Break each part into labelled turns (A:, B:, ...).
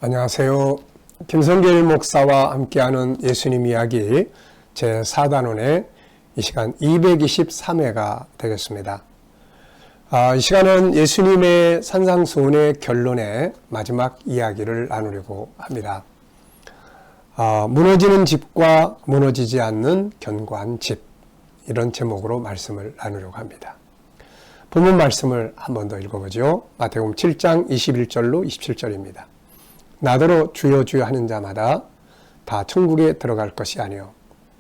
A: 안녕하세요. 김성길 목사와 함께하는 예수님 이야기 제4단원의 이 시간 223회가 되겠습니다. 이 시간은 예수님의 산상수훈의 결론의 마지막 이야기를 나누려고 합니다. 무너지는 집과 무너지지 않는 견고한 집, 이런 제목으로 말씀을 나누려고 합니다. 본문 말씀을 한 번 더 읽어보죠. 마태복음 7장 21절로 27절입니다. 나더러 주여 주여 하는 자마다 다 천국에 들어갈 것이 아니요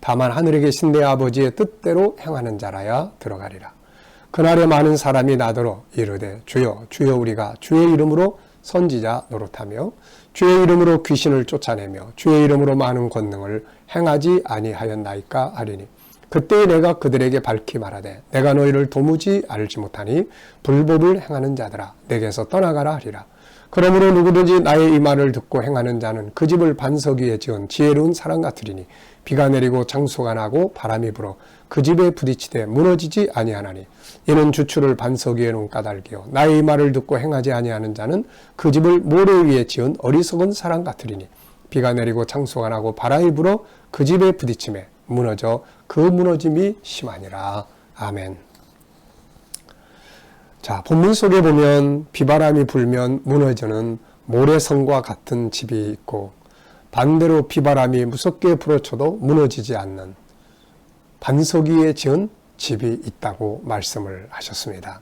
A: 다만 하늘에 계신 내 아버지의 뜻대로 행하는 자라야 들어가리라. 그날에 많은 사람이 나더러 이르되 주여 주여 우리가 주의 이름으로 선지자 노릇하며 주의 이름으로 귀신을 쫓아내며 주의 이름으로 많은 권능을 행하지 아니하였나이까 하리니 그때 내가 그들에게 밝히 말하되 내가 너희를 도무지 알지 못하니 불법을 행하는 자들아 내게서 떠나가라 하리라. 그러므로 누구든지 나의 이 말을 듣고 행하는 자는 그 집을 반석 위에 지은 지혜로운 사람 같으리니 비가 내리고 장수가 나고 바람이 불어 그 집에 부딪히되 무너지지 아니하나니 이는 주추를 반석 위에 놓은 까닭이요 나의 이 말을 듣고 행하지 아니하는 자는 그 집을 모래 위에 지은 어리석은 사람 같으리니 비가 내리고 장수가 나고 바람이 불어 그 집에 부딪히매 무너져 그 무너짐이 심하니라. 아멘. 자, 본문 속에 보면 비바람이 불면 무너지는 모래성과 같은 집이 있고 반대로 비바람이 무섭게 불어쳐도 무너지지 않는 반석 위에 지은 집이 있다고 말씀을 하셨습니다.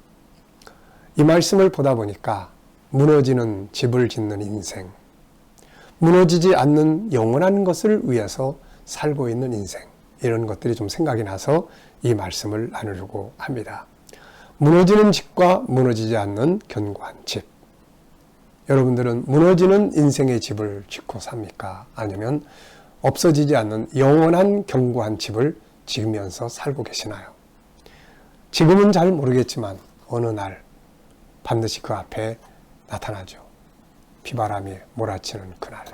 A: 이 말씀을 보다 보니까 무너지는 집을 짓는 인생, 무너지지 않는 영원한 것을 위해서 살고 있는 인생, 이런 것들이 좀 생각이 나서 이 말씀을 나누려고 합니다. 무너지는 집과 무너지지 않는 견고한 집. 여러분들은 무너지는 인생의 집을 짓고 삽니까? 아니면 없어지지 않는 영원한 견고한 집을 지으면서 살고 계시나요? 지금은 잘 모르겠지만 어느 날 반드시 그 앞에 나타나죠. 비바람이 몰아치는 그날.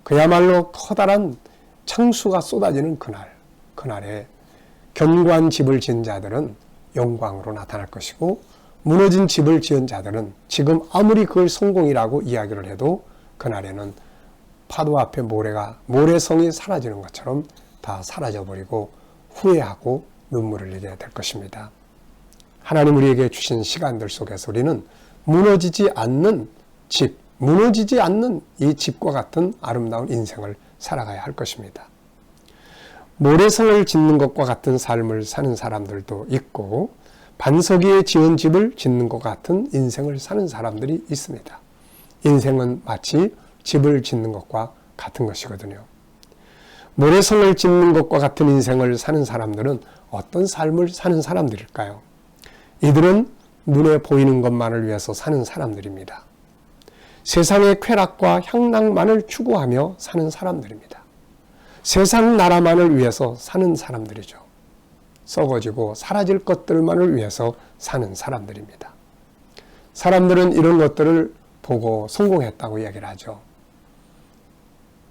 A: 그야말로 커다란 창수가 쏟아지는 그날. 그날에 견고한 집을 지은 자들은 영광으로 나타날 것이고 무너진 집을 지은 자들은 지금 아무리 그걸 성공이라고 이야기를 해도 그날에는 파도 앞에 모래성이 사라지는 것처럼 다 사라져버리고 후회하고 눈물을 흘리게 될 것입니다. 하나님 우리에게 주신 시간들 속에서 우리는 무너지지 않는 집, 무너지지 않는 이 집과 같은 아름다운 인생을 살아가야 할 것입니다. 모래성을 짓는 것과 같은 삶을 사는 사람들도 있고 반석 위에 지은 집을 짓는 것 같은 인생을 사는 사람들이 있습니다. 인생은 마치 집을 짓는 것과 같은 것이거든요. 모래성을 짓는 것과 같은 인생을 사는 사람들은 어떤 삶을 사는 사람들일까요? 이들은 눈에 보이는 것만을 위해서 사는 사람들입니다. 세상의 쾌락과 향락만을 추구하며 사는 사람들입니다. 세상 나라만을 위해서 사는 사람들이죠. 썩어지고 사라질 것들만을 위해서 사는 사람들입니다. 사람들은 이런 것들을 보고 성공했다고 이야기를 하죠.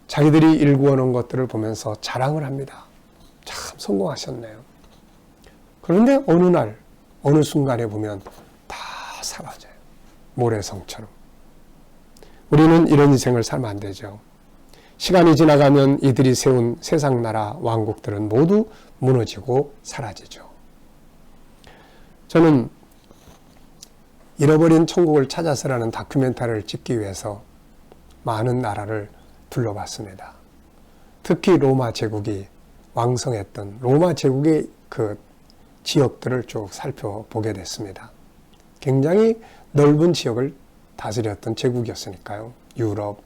A: 자기들이 일구어 놓은 것들을 보면서 자랑을 합니다. 참 성공하셨네요. 그런데 어느 날, 어느 순간에 보면 다 사라져요. 모래성처럼. 우리는 이런 인생을 살면 안 되죠. 시간이 지나가면 이들이 세운 세상 나라 왕국들은 모두 무너지고 사라지죠. 저는 잃어버린 천국을 찾아서라는 다큐멘터리를 찍기 위해서 많은 나라를 둘러봤습니다. 특히 로마 제국이 왕성했던 로마 제국의 그 지역들을 쭉 살펴보게 됐습니다. 굉장히 넓은 지역을 다스렸던 제국이었으니까요. 유럽,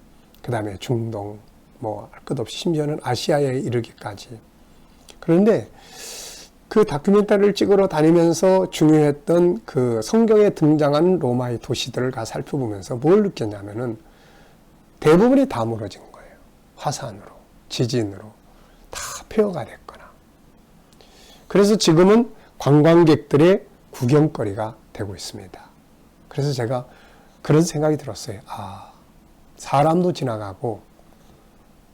A: 그 다음에 중동, 할 것 없이 심지어는 아시아에 이르기까지. 그런데 그 다큐멘터리를 찍으러 다니면서 중요했던 그 성경에 등장하는 로마의 도시들을 가 살펴보면서 뭘 느꼈냐면은 대부분이 다 무너진 거예요. 화산으로, 지진으로 다 폐허가 됐거나. 그래서 지금은 관광객들의 구경거리가 되고 있습니다. 그래서 제가 그런 생각이 들었어요. 사람도 지나가고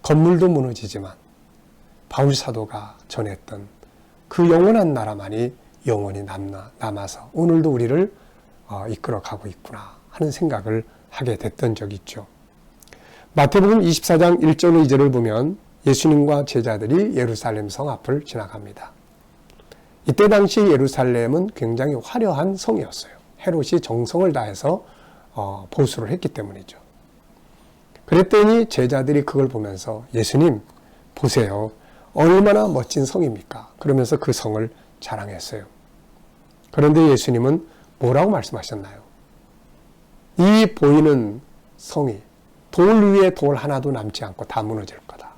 A: 건물도 무너지지만 바울 사도가 전했던 그 영원한 나라만이 영원히 남아서 오늘도 우리를 이끌어가고 있구나 하는 생각을 하게 됐던 적이 있죠. 마태복음 24장 1절 2절을 보면 예수님과 제자들이 예루살렘 성 앞을 지나갑니다. 이때 당시 예루살렘은 굉장히 화려한 성이었어요. 헤롯이 정성을 다해서 보수를 했기 때문이죠. 그랬더니 제자들이 그걸 보면서 예수님 보세요. 얼마나 멋진 성입니까? 그러면서 그 성을 자랑했어요. 그런데 예수님은 뭐라고 말씀하셨나요? 이 보이는 성이 돌 위에 돌 하나도 남지 않고 다 무너질 거다.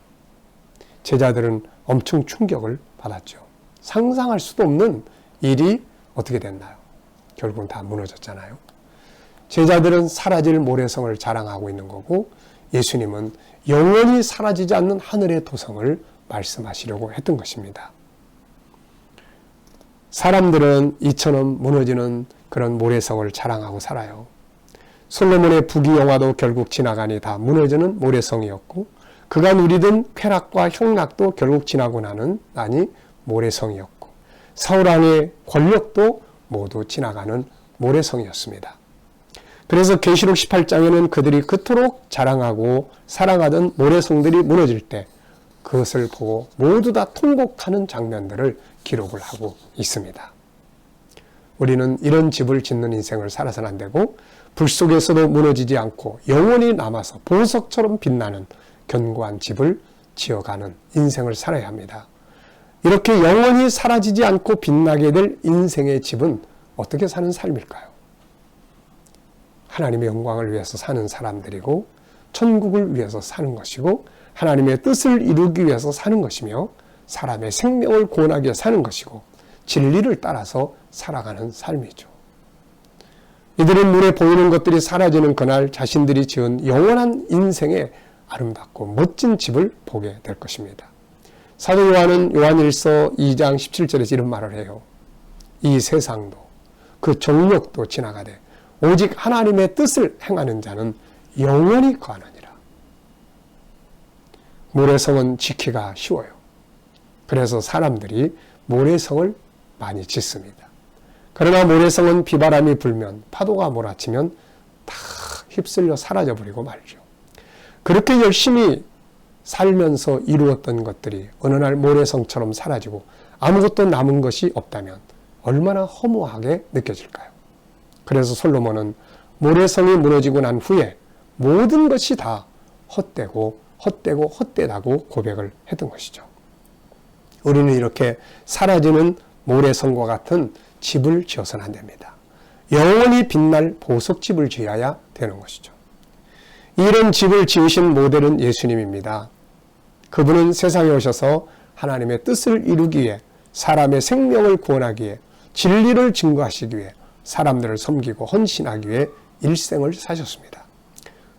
A: 제자들은 엄청 충격을 받았죠. 상상할 수도 없는 일이 어떻게 됐나요? 결국은 다 무너졌잖아요. 제자들은 사라질 모래성을 자랑하고 있는 거고 예수님은 영원히 사라지지 않는 하늘의 도성을 말씀하시려고 했던 것입니다. 사람들은 이처럼 무너지는 그런 모래성을 자랑하고 살아요. 솔로몬의 부귀영화도 결국 지나가니 다 무너지는 모래성이었고 그가 누리던 쾌락과 형락도 결국 지나고 나니 모래성이었고 사울왕의 권력도 모두 지나가는 모래성이었습니다. 그래서 계시록 18장에는 그들이 그토록 자랑하고 사랑하던 모래성들이 무너질 때 그것을 보고 모두 다 통곡하는 장면들을 기록을 하고 있습니다. 우리는 이런 집을 짓는 인생을 살아서는 안 되고 불 속에서도 무너지지 않고 영원히 남아서 보석처럼 빛나는 견고한 집을 지어가는 인생을 살아야 합니다. 이렇게 영원히 사라지지 않고 빛나게 될 인생의 집은 어떻게 사는 삶일까요? 하나님의 영광을 위해서 사는 사람들이고 천국을 위해서 사는 것이고 하나님의 뜻을 이루기 위해서 사는 것이며 사람의 생명을 구원하기 위해 사는 것이고 진리를 따라서 살아가는 삶이죠. 이들은 눈에 보이는 것들이 사라지는 그날 자신들이 지은 영원한 인생의 아름답고 멋진 집을 보게 될 것입니다. 사도 요한은 요한일서 2장 17절에서 이런 말을 해요. 이 세상도 그 정욕도 지나가되 오직 하나님의 뜻을 행하는 자는 영원히 거하느니라. 모래성은 지키기가 쉬워요. 그래서 사람들이 모래성을 많이 짓습니다. 그러나 모래성은 비바람이 불면 파도가 몰아치면 다 휩쓸려 사라져버리고 말죠. 그렇게 열심히 살면서 이루었던 것들이 어느 날 모래성처럼 사라지고 아무것도 남은 것이 없다면 얼마나 허무하게 느껴질까요? 그래서 솔로몬은 모래성이 무너지고 난 후에 모든 것이 다 헛되다고 고백을 했던 것이죠. 우리는 이렇게 사라지는 모래성과 같은 집을 지어서는 안 됩니다. 영원히 빛날 보석집을 지어야 되는 것이죠. 이런 집을 지으신 모델은 예수님입니다. 그분은 세상에 오셔서 하나님의 뜻을 이루기 위해 사람의 생명을 구원하기 위해 진리를 증거하시기 위해 사람들을 섬기고 헌신하기 위해 일생을 사셨습니다.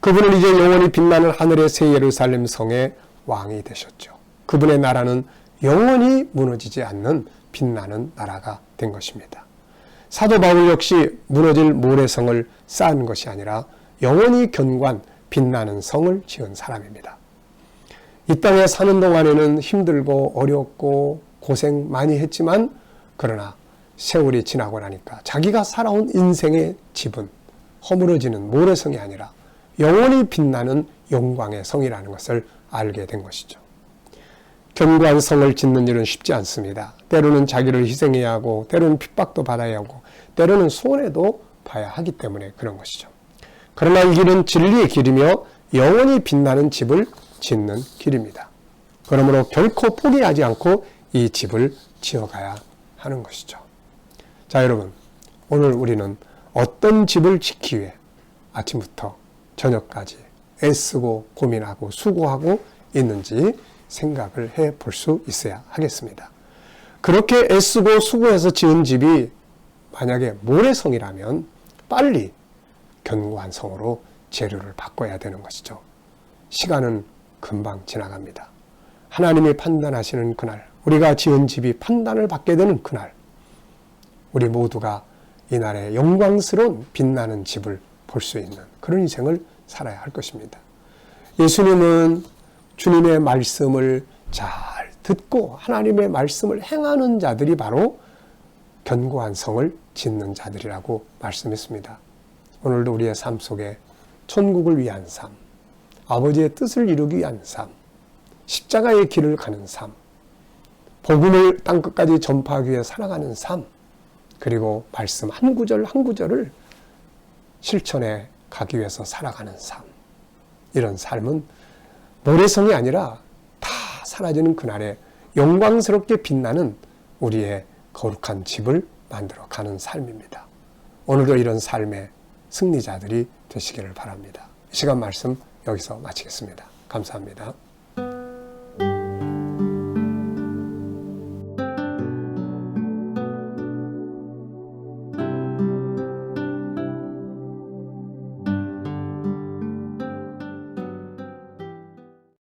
A: 그분은 이제 영원히 빛나는 하늘의 새 예루살렘 성의 왕이 되셨죠. 그분의 나라는 영원히 무너지지 않는 빛나는 나라가 된 것입니다. 사도 바울 역시 무너질 모래성을 쌓은 것이 아니라 영원히 견고한 빛나는 성을 지은 사람입니다. 이 땅에 사는 동안에는 힘들고 어렵고 고생 많이 했지만 그러나 세월이 지나고 나니까 자기가 살아온 인생의 집은 허물어지는 모래성이 아니라 영원히 빛나는 영광의 성이라는 것을 알게 된 것이죠. 견고한 성을 짓는 일은 쉽지 않습니다. 때로는 자기를 희생해야 하고 때로는 핍박도 받아야 하고 때로는 손해도 봐야 하기 때문에 그런 것이죠. 그러나 이 길은 진리의 길이며 영원히 빛나는 집을 짓는 길입니다. 그러므로 결코 포기하지 않고 이 집을 지어가야 하는 것이죠. 자, 여러분, 오늘 우리는 어떤 집을 짓기 위해 아침부터 저녁까지 애쓰고 고민하고 수고하고 있는지 생각을 해 볼 수 있어야 하겠습니다. 그렇게 애쓰고 수고해서 지은 집이 만약에 모래성이라면 빨리 견고한 성으로 재료를 바꿔야 되는 것이죠. 시간은 금방 지나갑니다. 하나님이 판단하시는 그날, 우리가 지은 집이 판단을 받게 되는 그날, 우리 모두가 이날의 영광스러운 빛나는 집을 볼 수 있는 그런 인생을 살아야 할 것입니다. 예수님은 주님의 말씀을 잘 듣고 하나님의 말씀을 행하는 자들이 바로 견고한 성을 짓는 자들이라고 말씀했습니다. 오늘도 우리의 삶 속에 천국을 위한 삶, 아버지의 뜻을 이루기 위한 삶, 십자가의 길을 가는 삶, 복음을 땅끝까지 전파하기 위해 살아가는 삶, 그리고 말씀 한 구절 한 구절을 실천해 가기 위해서 살아가는 삶. 이런 삶은 모래성이 아니라 다 사라지는 그날에 영광스럽게 빛나는 우리의 거룩한 집을 만들어 가는 삶입니다. 오늘도 이런 삶의 승리자들이 되시기를 바랍니다. 이 시간 말씀 여기서 마치겠습니다. 감사합니다.